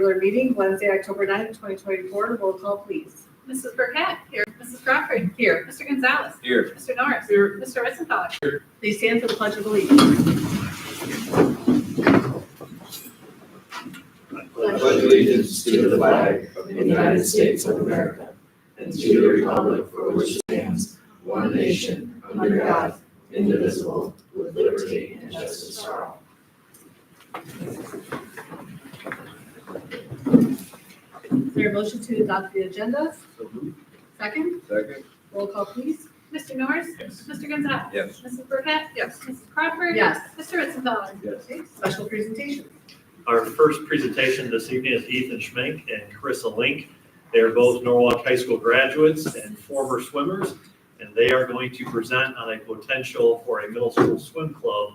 Regular meeting, Wednesday, October 9th, 2024. Roll call, please. Mrs. Burkett. Here. Mrs. Crawford. Here. Mr. Gonzalez. Here. Mr. Norris. Here. Mr. Wissenthaler. Here. Please stand for the Pledge of Allegiance. I pledge allegiance to the flag of the United States of America and to the republic for which it stands, one nation, under God, indivisible, with liberty and justice for all. Is there a motion to adopt the agenda? Second? Second. Roll call, please. Mr. Norris. Yes. Mr. Gonzalez. Yes. Mrs. Burkett. Yes. Mrs. Crawford. Yes. Mr. Wissenthaler. Yes. Okay, special presentation. Our first presentation this evening is Ethan Schmink and Carissa Link. They are both Norwalk High School graduates and former swimmers, and they are going to present on a potential for a middle school swim club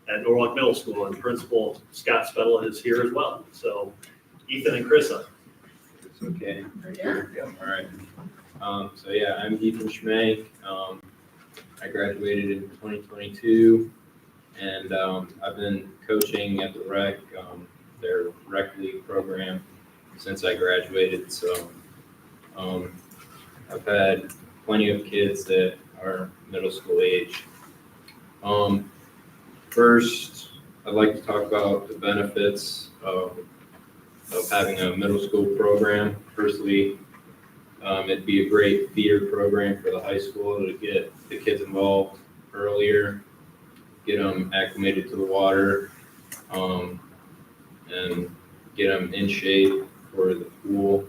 at Norwalk Middle School, and Principal Scott Spettle is here as well. So Ethan and Carissa. It's okay. Yeah. All right. So yeah, I'm Ethan Schmank. I graduated in 2022, and I've been coaching at the rec, their rec league program, since I graduated. So I've had plenty of kids that are middle school age. First, I'd like to talk about the benefits of having a middle school program. Firstly, it'd be a great feeder program for the high school to get the kids involved earlier, get them acclimated to the water, and get them in shape for the pool.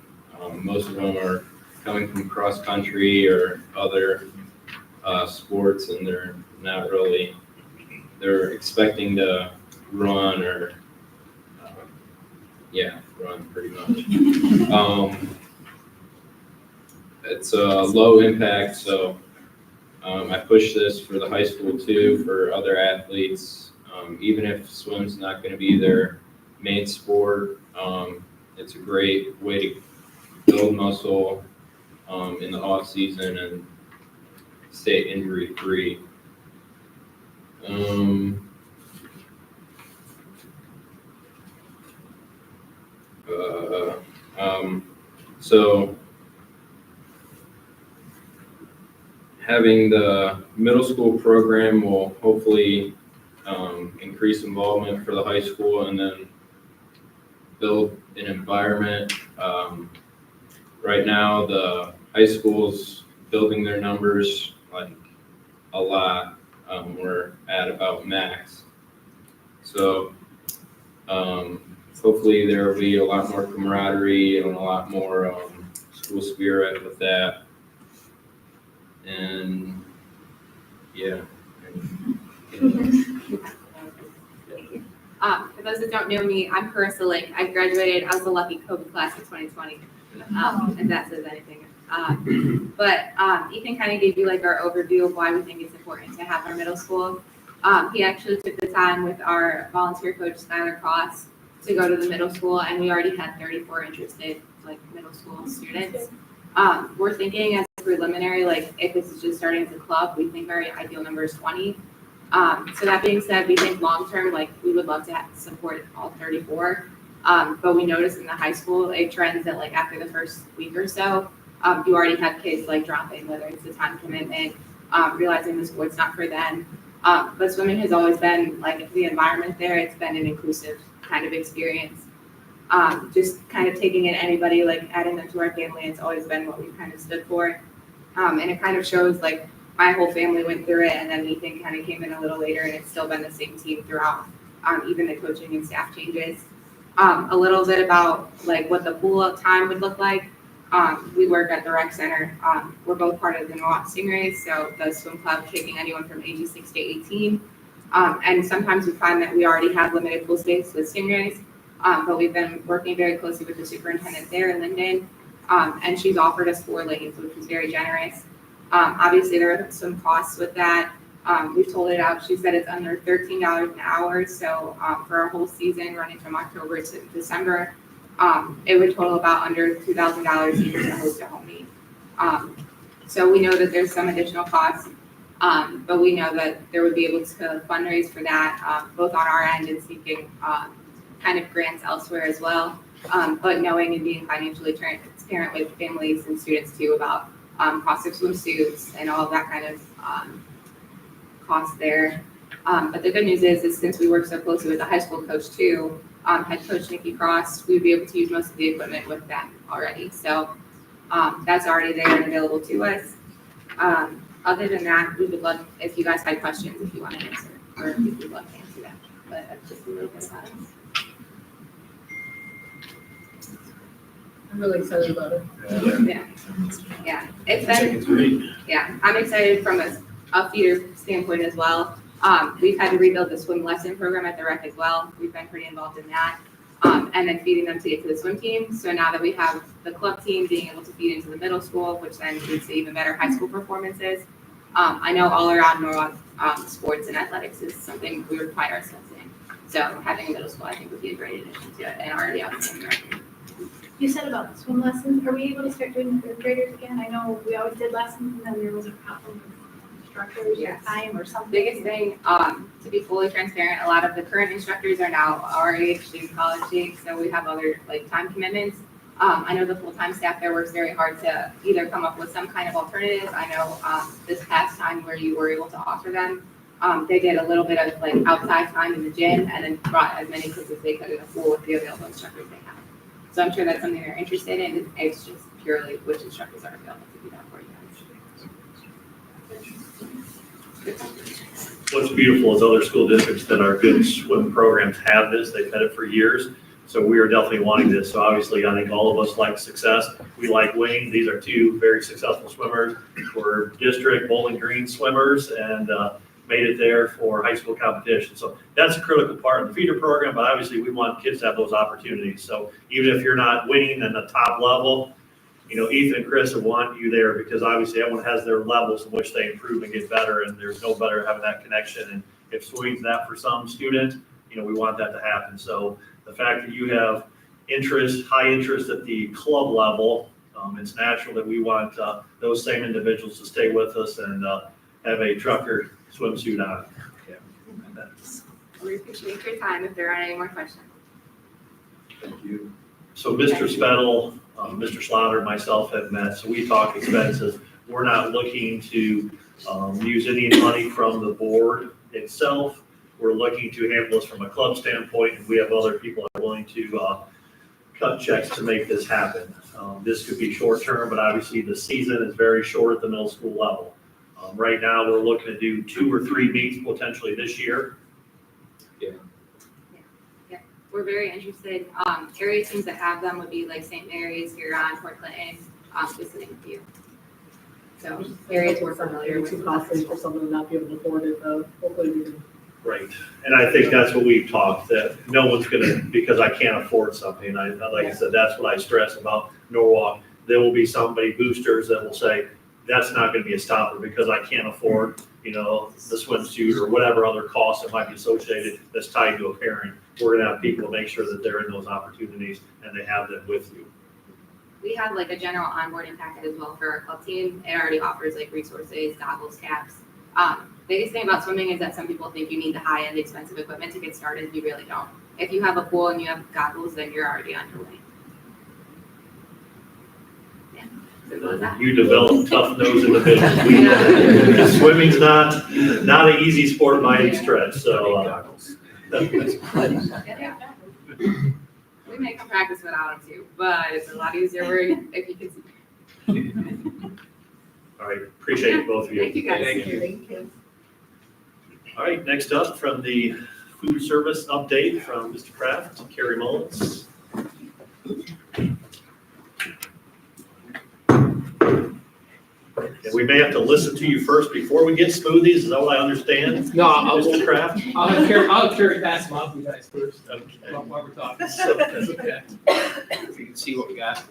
Most of them are coming from cross country or other sports, and they're not really, they're expecting to run or, run pretty much. It's a low impact, so I push this for the high school too, for other athletes. Even if swim's not going to be their main sport, it's a great way to build muscle in the off season and stay injury free. So having the middle school program will hopefully increase involvement for the high school, and then build an environment. Right now, the high school's building their numbers like a lot. We're at about max. So hopefully there will be a lot more camaraderie and a lot more school spirit with that. And yeah. For those that don't know me, I'm Carissa Link. I graduated, I was the lucky COVID class of 2020, if that says anything. But Ethan kind of gave you like our overview of why we think it's important to have our middle school. He actually took the time with our volunteer coach, Skylar Cross, to go to the middle school, and we already had 34 interested like middle school students. We're thinking as a preliminary, like if this is just starting as a club, we think our ideal number is 20. So that being said, we think long-term, like we would love to support all 34. But we noticed in the high school, it trends that like after the first week or so, you already have kids like dropping, whether it's the time commitment, realizing the sport's not for them. But swimming has always been like the environment there, it's been an inclusive kind of experience. Just kind of taking in anybody, like adding them to our family, it's always been what we've kind of stood for. And it kind of shows like my whole family went through it, and then Ethan kind of came in a little later, and it's still been the same team throughout, even the coaching and staff changes. A little bit about like what the pool time would look like. We work at the rec center. We're both part of the Norwalk Stingrays, so the swim club taking anyone from ages 6 to 18. And sometimes we find that we already have limited pool space with Stingrays, but we've been working very closely with the superintendent there, Lyndon, and she's offered us 4 lanes, which was very generous. Obviously, there are some costs with that. We've told it out. She said it's under $13 an hour. So for a whole season running from October to December, it would total about under $2,000 even to host a home meet. So we know that there's some additional costs, but we know that there would be able to fundraise for that, both on our end and seeking kind of grants elsewhere as well. But knowing and being financially transparent with families and students too about cost of swimsuits and all of that kind of cost there. But the good news is since we work so closely with the high school coach too, head coach Nikki Cross, we'd be able to use most of the equipment with them already. So that's already there and available to us. Other than that, we would love if you guys had questions, if you want to answer, or if you'd love to answer them. But that's just a little bit about it. I'm really excited about it. Yeah, it's been, yeah, I'm excited from a feeder standpoint as well. We've had to rebuild the swim lesson program at the rec as well. We've been pretty involved in that. And then feeding them to get to the swim team. So now that we have the club team being able to feed into the middle school, which then leads to even better high school performances. I know all around Norwalk, sports and athletics is something we would pride ourselves in. So having a middle school, I think, would be a great addition to it and already outstanding record. You said about the swim lessons, are we able to start doing the third graders again? I know we always did lessons and then there was a problem with instructors or Yes. time or something. Biggest thing, to be fully transparent, a lot of the current instructors are now our age, doing college age, so we have other like time commitments. I know the full-time staff there works very hard to either come up with some kind of alternative. I know this past time where you were able to offer them, they did a little bit of like outside time in the gym and then brought as many kids as they could in the pool with the available instructors they have. So I'm sure that's something they're interested in. It's just purely which instructors are available to do that for you guys. What's beautiful is other school districts that are good swim programs have this. They've had it for years. So we are definitely wanting this. So obviously, I think all of us like success. We like winning. These are two very successful swimmers. We're district Bowling Green swimmers and made it there for high school competition. So that's a critical part of the feeder program, but obviously we want kids to have those opportunities. So even if you're not winning in the top level, you know, Ethan and Chris want you there because obviously everyone has their levels in which they improve and get better, and there's no better having that connection. And if swimming's that for some student, you know, we want that to happen. So the fact that you have interest, high interest at the club level, it's natural that we want those same individuals to stay with us and have a trucker swimsuit on. We appreciate your time if there aren't any more questions. Thank you. So Mr. Spettel, Mr. Slaughter, and myself have met, so we talk expenses. We're not looking to use any money from the board itself. We're looking to handle this from a club standpoint, and we have other people that are willing to cut checks to make this happen. This could be short-term, but obviously the season is very short at the middle school level. Right now, we're looking to do 2 or 3 meets potentially this year. We're very interested. Area teams that have them would be like St. Mary's, Huron, Port Clinton, just to name a few. So areas we're familiar with. Too costly for someone to not be able to afford it, though. Hopefully we can. Right, and I think that's what we've talked, that no one's gonna, because I can't afford something, like I said, that's what I stress about Norwalk. There will be somebody, boosters, that will say, that's not gonna be a stopper because I can't afford, you know, the swimsuit or whatever other costs that might be associated that's tied to a parent. We're gonna have people to make sure that they're in those opportunities and they have them with you. We have like a general onboarding packet as well for our club team. It already offers like resources, goggles, caps. Biggest thing about swimming is that some people think you need the high-end expensive equipment to get started. You really don't. If you have a pool and you have goggles, then you're already on your way. Yeah, so go with that. You develop tough-nosed individuals. Swimming's not an easy sport by any stretch, so. Yeah. We may come practice without them too, but it's a lot easier if you can see. All right, appreciate both of you. Thank you guys. Thank you. Thank you. All right, next up from the food service update from Mr. Kraft, Carrie Mullins. And we may have to listen to you first before we get smoothies, is that what I understand? No, Mr. Kraft? I'll have Carrie pass them off to you guys first, Okay. while we're talking, so that's okay. So you can see what we got.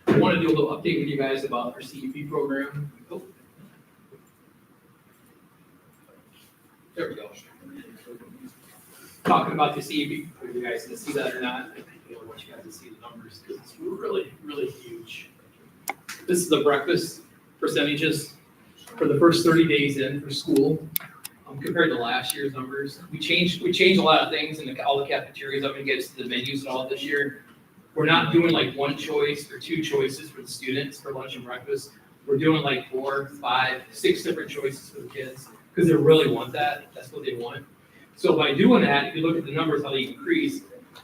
I want to do a little update with you guys about our CEP program. Oh. There we go. talking about this evening, whether you guys can see that or not. I really want you guys to see the numbers because it's really, really huge. This is the breakfast percentages for the first 30 days in for school, compared to last year's numbers. We changed a lot of things in all the cafeterias. I'm gonna get to the menus and all this year. We're not doing like one choice or two choices for the students for lunch and breakfast. We're doing like 4, 5, 6 different choices for the kids because they really want that. That's what they want. So by doing that, if you look at the numbers, how they increase,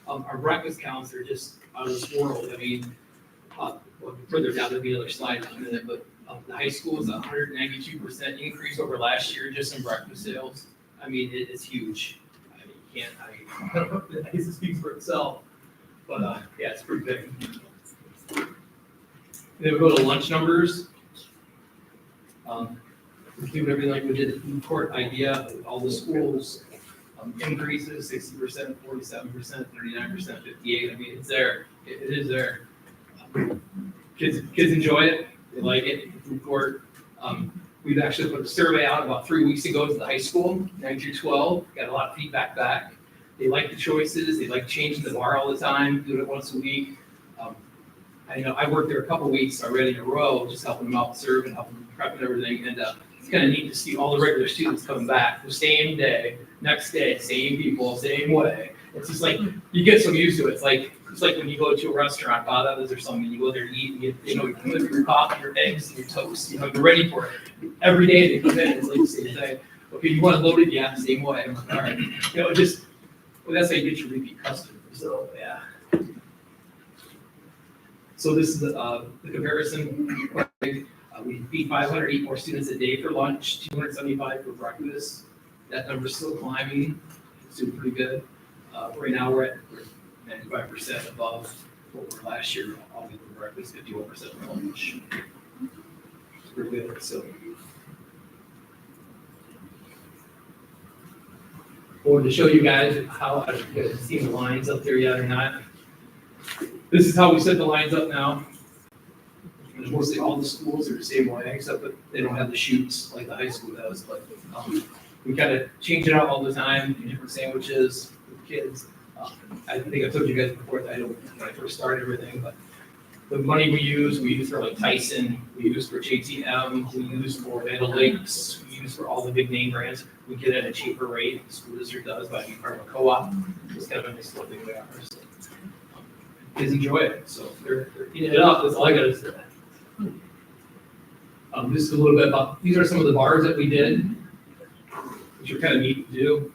our breakfast counts are just out of this world. I mean, further down, there'll be another slide in a minute, but the high school is 192% increase over last year just in breakfast sales. I mean, it's huge. I mean, you can't, I guess it speaks for itself, but yeah, it's pretty big. Then we go to lunch numbers. We do everything like we did at food court idea, all the schools, increases, 60%, 47%, 39%, 58%. I mean, it's there. It is there. Kids enjoy it. They like it. Food court. We've actually put a survey out about 3 weeks ago to the high school, 9 through 12. Got a lot of feedback back. They like the choices. They like changing the bar all the time, doing it once a week. I know I worked there a couple weeks already in a row, just helping them out serve and helping them prep and everything. And it's kind of neat to see all the regular students coming back the same day, next day, same people, same way. It's just like you get so used to it. It's like when you go to a restaurant, Bob Evans or something, you go there to eat, and you know, you come in with your coffee, your eggs, and your toast. You know, you're ready for it. Every day they come in, it's like the same thing. Okay, you want it loaded? Yeah, same way. I'm like, all right. You know, that's how you get your repeat customers. So yeah. So this is the comparison. We feed 508 more students a day for lunch, 275 for breakfast. That number's still climbing. It's doing pretty good. Right now we're 95% above what we were last year. All for breakfast, 51% for lunch. It's pretty good. So I wanted to show you guys how I have seen the lines up there yet or not. This is how we set the lines up now. There's mostly all the schools are the same way, except that they don't have the chutes like the high school does. But we kind of change it out all the time, do different sandwiches with kids. I think I told you guys before that when I first started everything, but the money we use for like Tyson, we use for JTM, we use for Meadow Lakes, we use for all the big name brands. We get it at a cheaper rate. The school district does by being part of a co-op. It's kind of a nice little thing we are. So, kids enjoy it, so they're eating it up. That's all I got to say. Just a little bit about, these are some of the bars that we did, which are kind of neat to do.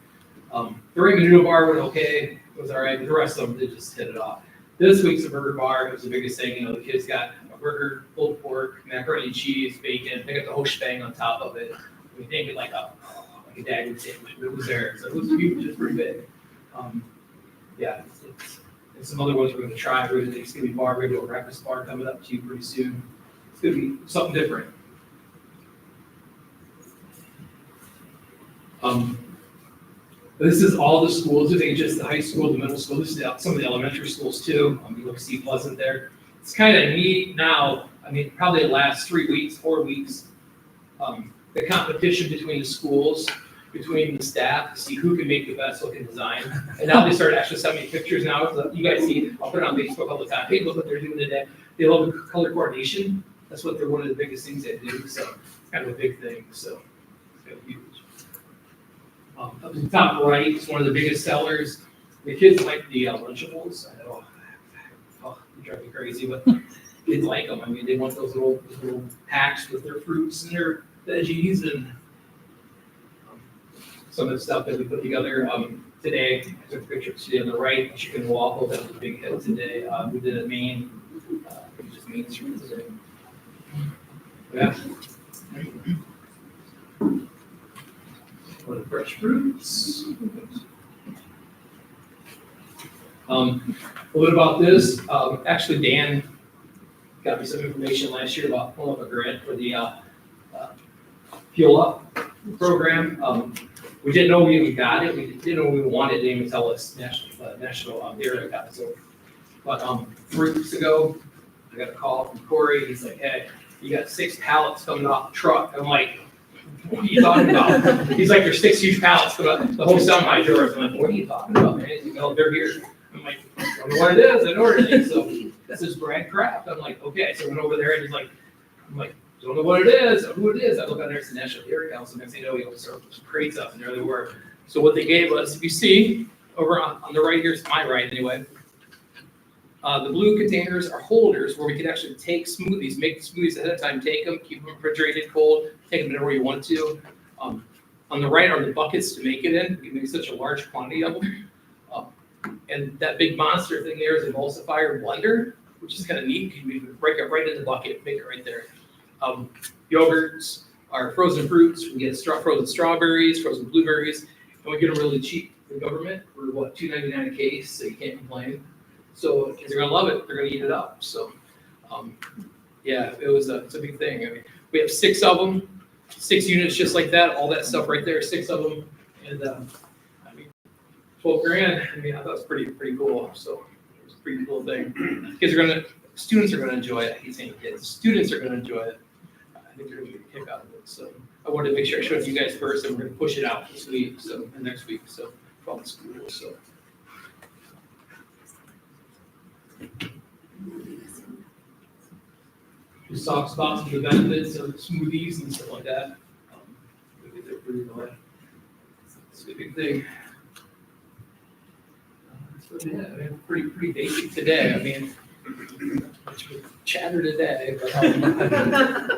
The Raymond Noodle bar went okay, it was all right, the rest of them, they just hit it off. This week's a burger bar, it was the biggest thing, you know, the kids got a burger, pulled pork, macaroni and cheese, bacon, they got the whole shebang on top of it. We think it like a dagger sandwich, but it was there, so it was huge, it was pretty big. Yeah, and some other ones we're gonna try, we're gonna do a bar, we're gonna do a breakfast bar coming up to you pretty soon. It's gonna be something different. This is all the schools. This ain't just the high school, the middle school. This is some of the elementary schools too. You look see Pleasant there. It's kind of neat now. I mean, probably the last 3 weeks, 4 weeks. The competition between the schools, between the staff, to see who can make the best looking design. And now they start actually sending me pictures now. So you guys see, I'll put it on Facebook all the time. Hey, look what they're doing today. They love the color coordination. That's what they're one of the biggest things they do. So it's kind of a big thing. So it's kind of huge. Up to the top right, it's one of the biggest sellers. The kids like the Lunchables. I know, they drive me crazy, but kids like them. I mean, they want those little packs with their fruits and their veggies and some of the stuff that we put together. Today, I took a picture today on the right, chicken and waffle. That was a big hit today. We did it Maine, just Main Street today. Yeah. With fresh fruits. A little bit about this. Actually, Dan got me some information last year about pulling up a grant for the Fuel Up program. We didn't know we even got it. We didn't know we wanted it. They didn't even tell us national area got it. So, but 3 weeks ago, I got a call from Corey. He's like, "Hey, you got 6 pallets coming off the truck." I'm like, what are you talking about? He's like, there's 6 huge pallets, the whole semi doors. I'm like, what are you talking about, man? He's like, oh, they're here. I'm like, I don't know what it is, I know what it is. So this is Brad Kraft. I'm like, okay. So I went over there and he's like, I'm like, don't know what it is, or who it is. I look on there, it's the National Dairy Council. Next thing you know, we opened some crates up, and there they were. So what they gave us, if you see over on the right here, it's my right anyway. The blue containers are holders where we can actually take smoothies, make the smoothies ahead of time, take them, keep them refrigerated cold, take them anywhere you want to. On the right are the buckets to make it in. We can make such a large quantity of them. And that big monster thing there is an emulsifier blender, which is kind of neat. You can break it right in the bucket, make it right there. Yogurts are frozen fruits. We get frozen strawberries, frozen blueberries, and we get them really cheap. The government for what, $2.99 a case, so you can't complain. So kids are gonna love it. They're gonna eat it up. So, yeah, it's a big thing. I mean, we have 6 of them, 6 units just like that. All that stuff right there, 6 of them, and I mean, $12,000. I mean, I thought it was pretty cool. So it was a pretty cool thing. Students are gonna enjoy it. He's saying kids. Students are gonna enjoy it. I think they're gonna get a kick out of it. So I wanted to make sure I showed you guys first, and we're gonna push it out this week, and next week. So for all the schools. So. Just talks about some of the benefits of smoothies and stuff like that. They're pretty good. It's a big thing. So yeah, I mean, pretty basic today. I mean, chatter today,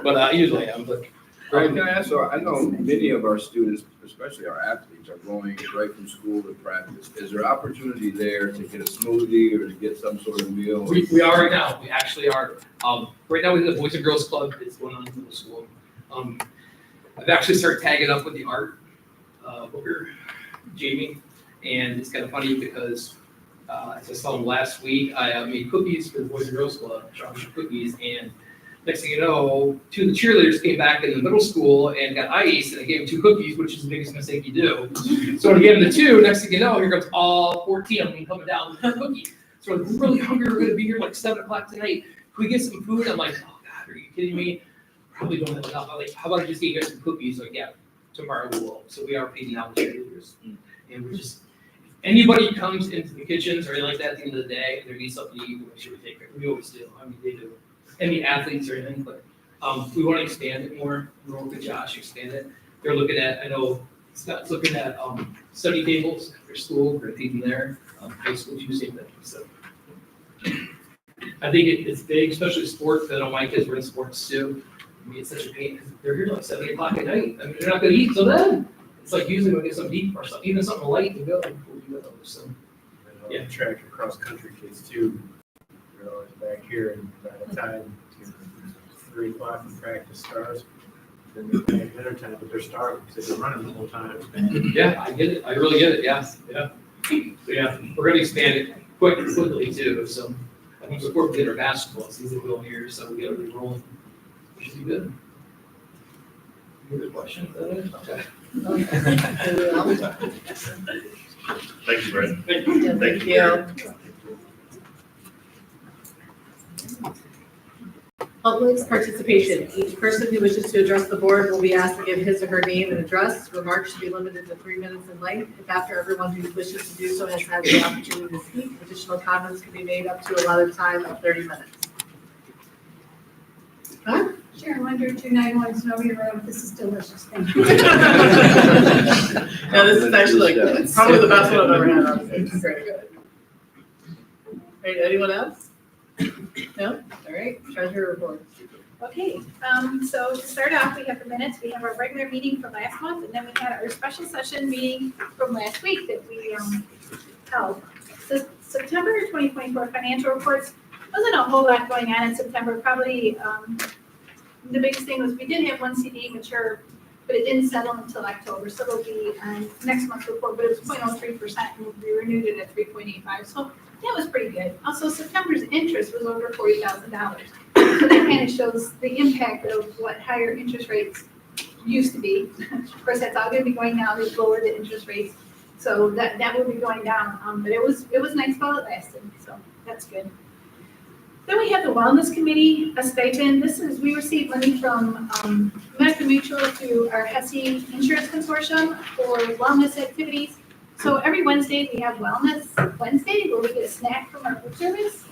but usually I'm. But Greg, can I ask, so I know many of our students, especially our athletes, are going right from school to practice. Is there opportunity there to get a smoothie or to get some sort of meal? We are right now. We actually are. Right now we have the Boys and Girls Club. It's going on in the school. I've actually started tagging up with the art booker, Jamie, and it's kind of funny because as I saw him last week, I made cookies for the Boys and Girls Club, chocolate cookies, and next thing you know, 2 of the cheerleaders came back in the middle school and got ice, and I gave them 2 cookies, which is the biggest mistake you do. So when I gave them the 2, next thing you know, here comes all 14 of them coming down with a cookie. So I'm really hungry. We're going to be here like 7 o'clock tonight. Can we get some food? I'm like, oh God, are you kidding me? Probably don't have enough. I'm like, how about I just get you guys some cookies? Like, yeah, tomorrow we will. So we are feeding out the cheerleaders, and we're just. Anybody comes into the kitchens or anything like that at the end of the day, there needs something to eat, we make sure we take it. We always do. I mean, they do. Any athletes or anything, but we want to expand it more. We're working with Josh, expand it. They're looking at, I know Scott's looking at study tables after school, we're thinking there, high school, Tuesday, so. I think it's big, especially sports. I know my kids were in sports too. I mean, it's such a pain because they're here like 7 o'clock at night. I mean, they're not going to eat till then. It's like usually we'll get something to eat or something, even something light to go. So, yeah, track and cross country kids too. They're always back here, and by the time 3 o'clock and practice starts, then they're back dinner time, but they're starving because they've been running the whole time. Yeah, I get it. I really get it. Yeah, yeah. So, yeah, we're going to expand it quickly too. So I think before we get our basketball season going here, so we got to be rolling. Which should be good. Any other questions? Okay. Thank you, Brett. Thank you. Public participation. Each person who wishes to address the board will be asked to give his or her name and address. Remarks should be limited to 3 minutes in length. If after everyone who wishes to do so has had the opportunity to speak, additional comments can be made up to a allotted time of 30 minutes. Huh? Sharon Wonder, 291 Snowy Road. This is delicious. Thank you. Yeah, this is actually like probably the best one I've ever had. Honestly. It's very good. Right, anyone else? No? All right, treasurer report. Okay, so to start off, we have the minutes. We have our regular meeting from last month, and then we had our special session meeting from last week that we held. So September 2024 financial reports, wasn't a whole lot going on in September. Probably the biggest thing was we did have one CD mature, but it didn't settle until October. So it'll be next month's report, but it was 0.03%, and we renewed it at 3.85. So that was pretty good. Also, September's interest was over $40,000. So that kind of shows the impact of what higher interest rates used to be. Of course, that's all going to be going down. They've lowered the interest rates, so that will be going down. But it was nice while it lasted, so that's good. Then we have the Wellness Committee, a stipend. We receive money from Medical Mutual through our HESI Insurance Consortium for wellness activities. So every Wednesday, we have Wellness Wednesday, where we get a snack from our food service.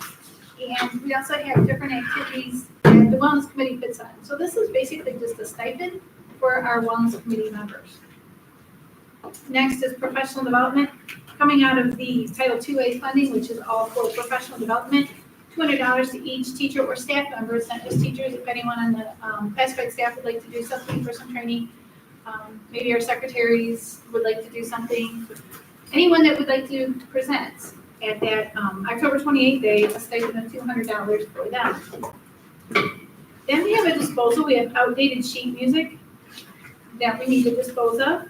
And we also have different activities that the Wellness Committee puts on. So this is basically just a stipend for our Wellness Committee members. Next is professional development, coming out of the Title IIA funding, which is all for professional development. $200 to each teacher or staff member. It's not just teachers. If anyone on the classified staff would like to do something for some training, maybe our secretaries would like to do something. Anyone that would like to present at that October 28th day, a stipend of $200 for them. Then we have a disposal. We have outdated sheet music that we need to dispose of.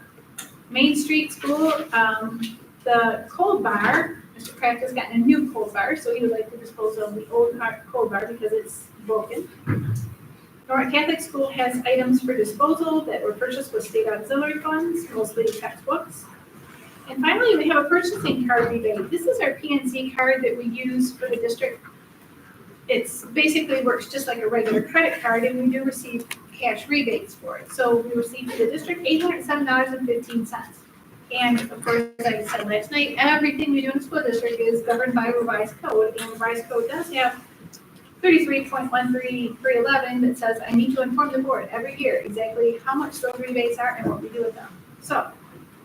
Main Street School, the cold bar. Mr. Kraft has gotten a new cold bar, so he would like to dispose of the old cold bar because it's broken. Norwood Catholic School has items for disposal that were purchased with state auxiliary funds, mostly textbooks. And finally, we have a purchasing card rebate. This is our PNC card that we use for the district. It's basically works just like a regular credit card, and we do receive cash rebates for it. So we received for the district $807.15. And of course, like I said last night, everything we do in the school district is governed by revised code. And revised code does have 33.13311 that says I need to inform the board every year exactly how much those rebates are and what we do with them. So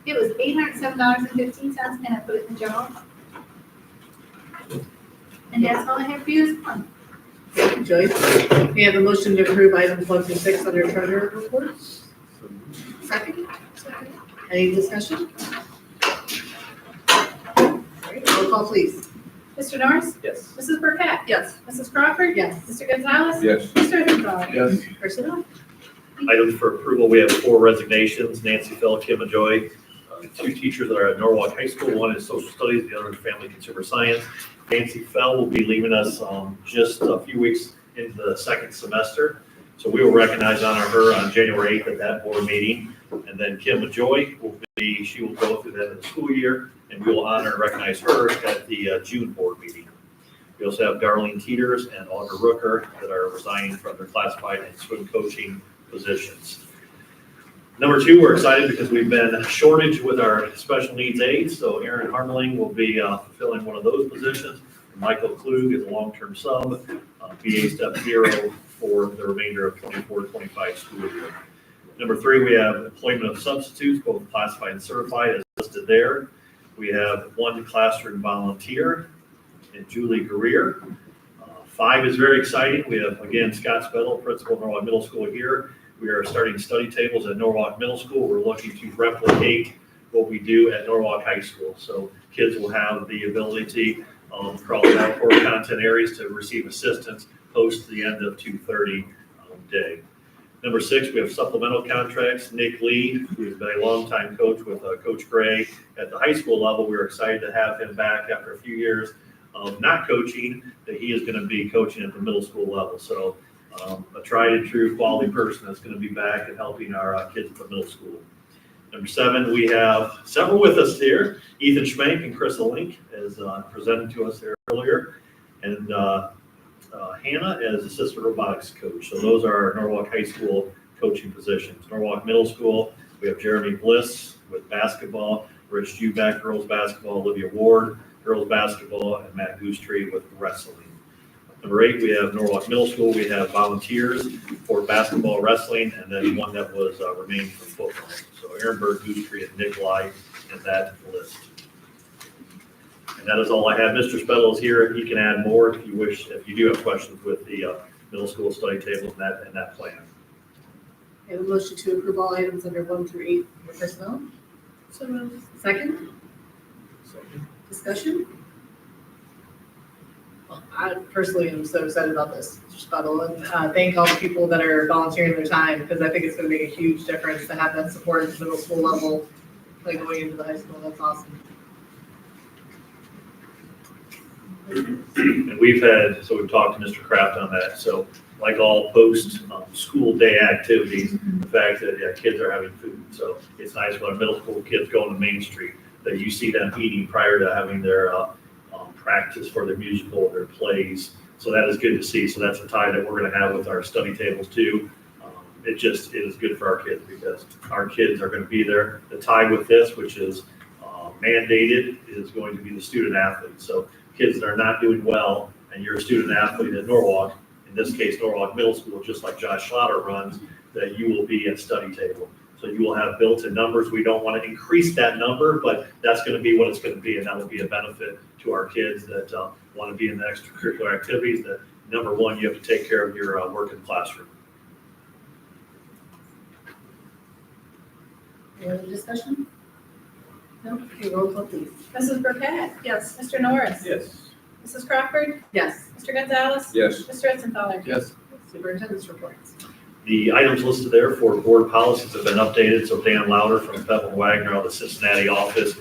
it was $807.15, and I put it in the general fund. And that's all I have for you this month. Thank you, Joyce. We have a motion to approve items 1 through 6 under treasurer reports. Second? Any discussion? All right, roll call, please. Mr. Norris? Yes. Mrs. Burkett? Yes. Mrs. Crawford? Yes. Mr. Gonzalez? Yes. Mr. Henshaw? Yes. Personnel? Items for approval, we have 4 resignations, Nancy Fell, Kim Ajoy, 2 teachers that are at Norwalk High School, one is social studies, the other is family consumer science. Nancy Fell will be leaving us just a few weeks into the second semester. So we will recognize and honor her on January 8th at that board meeting. And then Kim Ajoy she will go through the end of the school year, and we will honor and recognize her at the June board meeting. We also have Darlene Teeters and Audra Rooker that are resigning from their classified and swim coaching positions. Number 2, we're excited because we've been a shortage with our special needs aides, so Aaron Harmeling will be fulfilling one of those positions. Michael Klug is a long-term sub, BA Step 0 for the remainder of 24-25 school year. Number 3, we have employment of substitutes, both classified and certified, as listed there. We have 1 classroom volunteer, and Julie Greer. 5 is very exciting. We have, again, Scott Spettle, principal of Norwalk Middle School here. We are starting study tables at Norwalk Middle School. We're looking to replicate what we do at Norwalk High School. So kids will have the ability across our core content areas to receive assistance post the end of 2:30 day. Number 6, we have supplemental contracts. Nick Lee, who's been a longtime coach with Coach Gray at the high school level. We're excited to have him back after a few years of not coaching, that he is going to be coaching at the middle school level. So a tried and true quality person that's going to be back and helping our kids at the middle school. Number 7, we have several with us here, Ethan Schmenk and Chris Link, as presented to us there earlier, and Hannah as assistant robotics coach. So those are our Norwalk High School coaching positions. Norwalk Middle School, we have Jeremy Bliss with basketball, Rich Juback, girls basketball, Olivia Ward, girls basketball, and Matt Goostree with wrestling. Number 8, we have Norwalk Middle School. We have volunteers for basketball, wrestling, and then one that was remained from football. So Aaron Bird, Goostree, and Nikolai in that list. And that is all I have. Mr. Spettle is here. He can add more if you wish, if you do have questions with the middle school study table and that plan. We have a motion to approve all items under 1 through 8 for personnel. So moved. Second? Discussion? Well, I personally am so excited about this, Mr. Spettle, and thank all the people that are volunteering their time, because I think it's going to make a huge difference to have that support at the middle school level, like going into the high school. That's awesome. And we've talked to Mr. Kraft on that. So like all post school day activities, the fact that kids are having food. So it's nice when middle school kids go on Main Street that you see them eating prior to having their practice for their musical, their plays, So that is good to see. So that's a tie that we're going to have with our study tables too. It is good for our kids because our kids are going to be there. The tie with this, which is mandated, is going to be the student athlete. So kids that are not doing well and you're a student athlete at Norwalk, in this case, Norwalk Middle School, just like Josh Schlatter runs, that you will be at study table. So you will have built-in numbers. We don't want to increase that number, but that's going to be what it's going to be. And that will be a benefit to our kids that want to be in the extracurricular activities. That number one, you have to take care of your work in the classroom. Any other discussion? No? Okay, roll call please. Mrs. Burkett? Yes. Mr. Norris? Yes. Mrs. Crawford? Yes. Mr. Gonzalez? Yes. Mr. Etsendfeller? Yes. Superintendent's reports. The items listed there for board policies have been updated, so Dan Louder from Bevel Wagner out of the Cincinnati office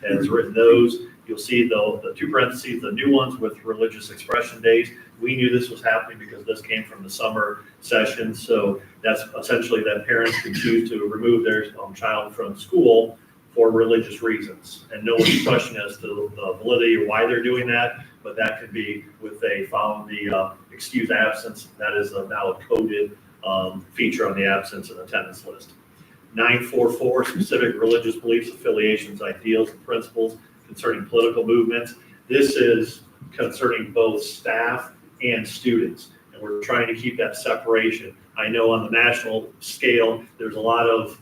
has written those. You'll see the two parentheses, the new ones with religious expression days. We knew this was happening because this came from the summer session, so that's essentially that parents can choose to remove their child from school for religious reasons. And no one's questioning as to the validity or why they're doing that, but that could be with they found the excused absence. That is now a coded feature on the absence and attendance list. 944, specific religious beliefs, affiliations, ideals, and principles concerning political movements. This is concerning both staff and students, and we're trying to keep that separation. I know on the national scale, there's a lot of,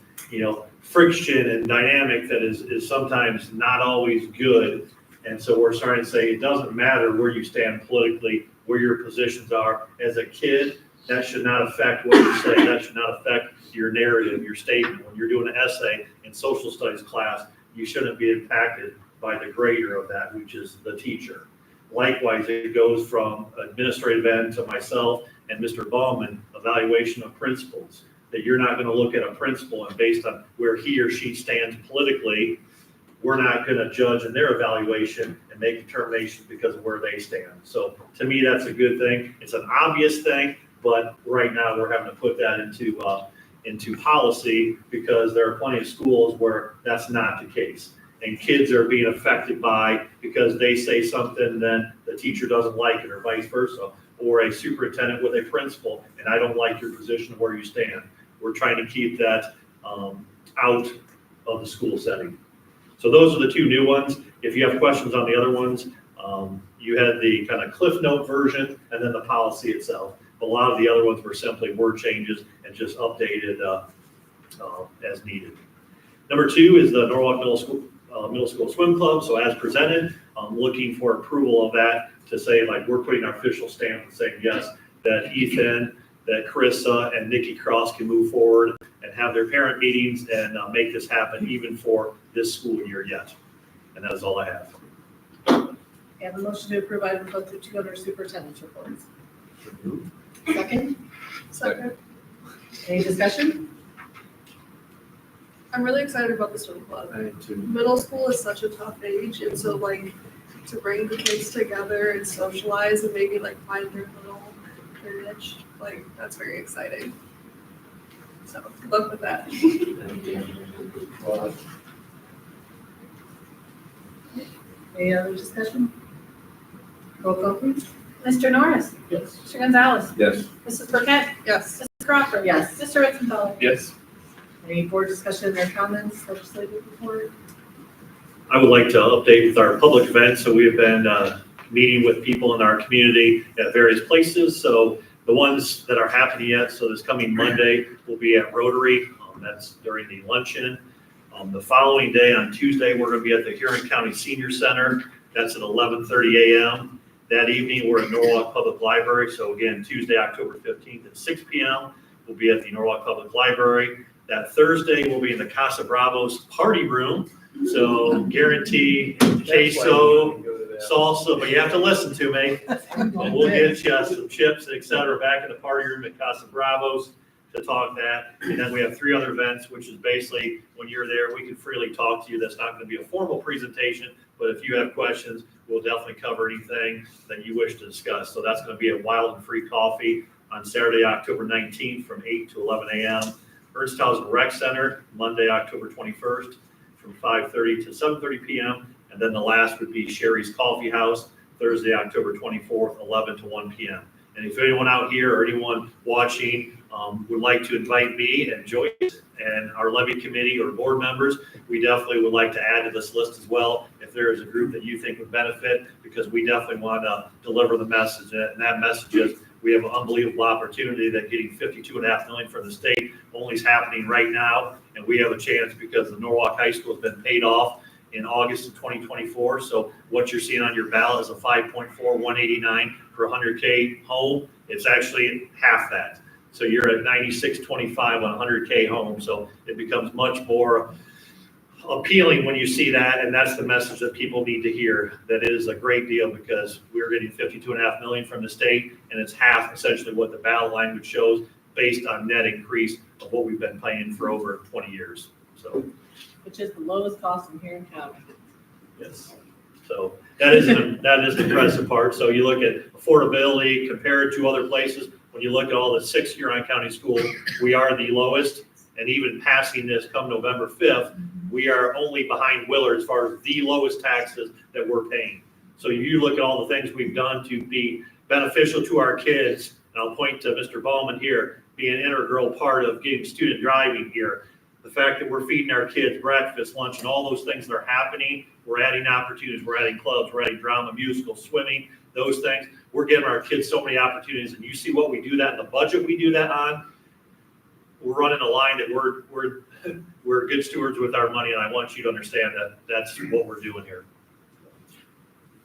friction and dynamic that is sometimes not always good. And so we're starting to say it doesn't matter where you stand politically, where your positions are. As a kid, that should not affect what you say. That should not affect your narrative, your statement. When you're doing an essay in social studies class, you shouldn't be impacted by the grader of that, which is the teacher. Likewise, it goes from administrative end to myself and Mr. Baumann, evaluation of principals. That you're not going to look at a principal and based on where he or she stands politically, we're not going to judge in their evaluation and make determinations because of where they stand. So to me, that's a good thing. It's an obvious thing, but right now we're having to put that into policy because there are plenty of schools where that's not the case. And kids are being affected by because they say something then the teacher doesn't like it or vice versa, or a superintendent with a principal, and I don't like your position of where you stand. We're trying to keep that out of the school setting. So those are the two new ones. If you have questions on the other ones, you had the kind of Cliff Note version and then the policy itself. A lot of the other ones were simply word changes and just updated as needed. Number two is the Norwalk Middle School Swim Club. So as presented, I'm looking for approval of that to say like we're putting our official stamp and saying yes, that Ethan, that Carissa and Nikki Cross can move forward and have their parent meetings and make this happen even for this school year yet. And that is all I have. I have a motion to approve item 12.2 under superintendent's reports. Second, Second. any discussion? I'm really excited about the swim club. I am too. Middle school is such a tough age, and so to bring the kids together and socialize and maybe find their niche, that's very exciting. So good luck with that. Any other discussion? Roll call please. Mr. Norris? Yes. Mr. Gonzalez? Yes. Mrs. Burkett? Yes. Mrs. Crawford? Yes. Mr. Ritzenfeller? Yes. Any board discussion or comments, legislative report? I would like to update with our public events. So we have been meeting with people in our community at various places. So the ones that are happening yet, so this coming Monday will be at Rotary. That's during the luncheon. The following day on Tuesday, we're going to be at the Huron County Senior Center. That's at 11:30 a.m. That evening, we're at Norwalk Public Library. So again, Tuesday, October 15th at 6 p.m. We'll be at the Norwalk Public Library. That Thursday, we'll be in the Casa Bravos party room. So guarantee queso, salsa, but you have to listen to me. We'll get you some chips, et cetera, back in the party room at Casa Bravos to talk that. And then we have 3 other events, which is basically when you're there, we can freely talk to you. That's not going to be a formal presentation, but if you have questions, we'll definitely cover anything that you wish to discuss. So that's going to be at Wild and Free Coffee on Saturday, October 19th from 8 to 11 a.m. Ernsthausen Rec Center, Monday, October 21st from 5:30 to 7:30 p.m. And then the last would be Sherry's Coffee House Thursday, October 24th, 11 to 1 p.m. And if anyone out here or anyone watching would like to invite me and Joyce and our levy committee or board members, we definitely would like to add to this list as well. If there is a group that you think would benefit, because we definitely want to deliver the message. And that message is we have an unbelievable opportunity that getting $52.5 million from the state only is happening right now. And we have a chance because the Norwalk High School has been paid off in August of 2024. So what you're seeing on your ballot is a 5.4189 for 100K home. It's actually half that. So you're at 9625 on 100K home. So it becomes much more appealing when you see that. And that's the message that people need to hear. That it is a great deal because we're getting $52.5 million from the state, and it's half essentially what the ballot language shows based on net increase of what we've been paying for over 20 years. So, Which is the lowest cost in Huron County. yes. So that is the impressive part. So you look at affordability compared to other places. When you look at all the 6 Huron County schools, we are the lowest. And even passing this come November 5th, we are only behind Willard as far as the lowest taxes that we're paying. So you look at all the things we've done to be beneficial to our kids, and I'll point to Mr. Ballman here, being an integral part of getting student driving here. The fact that we're feeding our kids breakfast, lunch, and all those things that are happening, we're adding opportunities, we're adding clubs, we're adding drama, musical, swimming, those things. We're giving our kids so many opportunities, and you see what we do that in the budget we do that on. We're running a line that we're good stewards with our money, and I want you to understand that that's what we're doing here.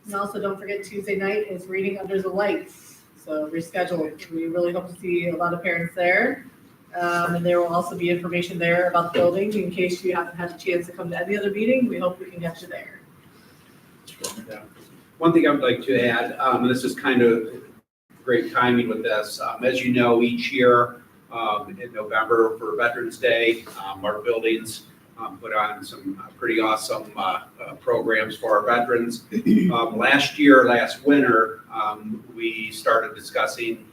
And also, don't forget Tuesday night is Reading Under the Lights. So reschedule. We really hope to see a lot of parents there. And there will also be information there about the building in case you haven't had a chance to come to any other meeting. We hope we can get you there. One thing I would like to add, and this is kind of great timing with this, as you know, each year in November for Veterans Day, our buildings put on some pretty awesome programs for our veterans. Last winter, we started discussing,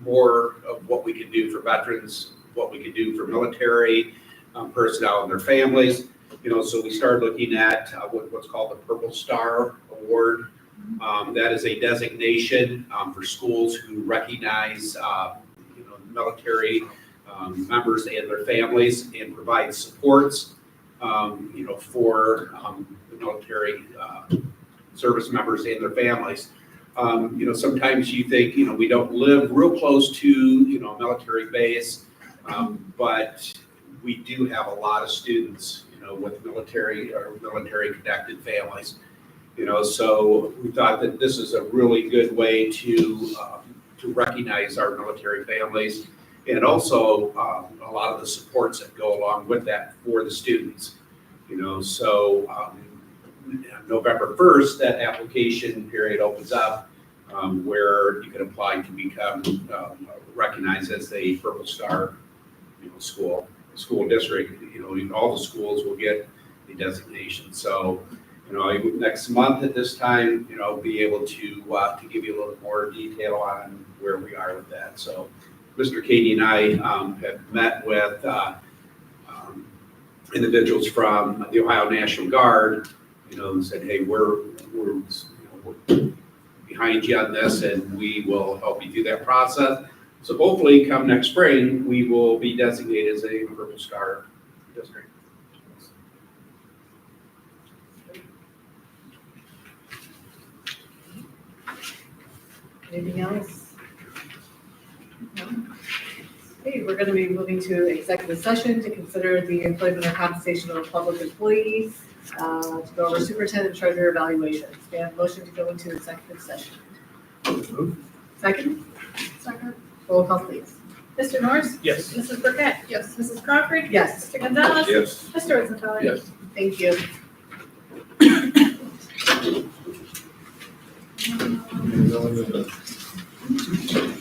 more of what we can do for veterans, what we can do for military personnel and their families. So we started looking at what's called the Purple Star Award. That is a designation for schools who recognize, military members and their families and provide supports, for the military service members and their families. Sometimes you think, we don't live real close to, a military base, but we do have a lot of students, with military or military connected families, so we thought that this is a really good way to recognize our military families and also a lot of the supports that go along with that for the students, so November 1st, that application period opens up where you can apply to become recognized as a Purple Star, school district. All the schools will get the designation. So, next month at this time, be able to give you a little more detail on where we are with that. So, Mr. Katie and I have met with individuals from the Ohio National Guard, and said, hey, we're behind you on this, and we will help you through that process. So hopefully, come next spring, we will be designated as a Purple Star district. Anything else? No? Okay, we're going to be moving to executive session to consider the employment and compensation of public employees, to go over superintendent treasurer evaluations. We have a motion to go into executive session. Second? Second. Roll call, please. Mr. Norris? Yes. Mrs. Burkett? Yes. Mrs. Crawford? Yes. Mr. Gonzalez? Yes. Mr. Witzenfeller? Yes. Thank you.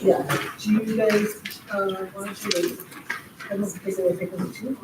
Yeah, do you guys, want to, I don't think they would take them to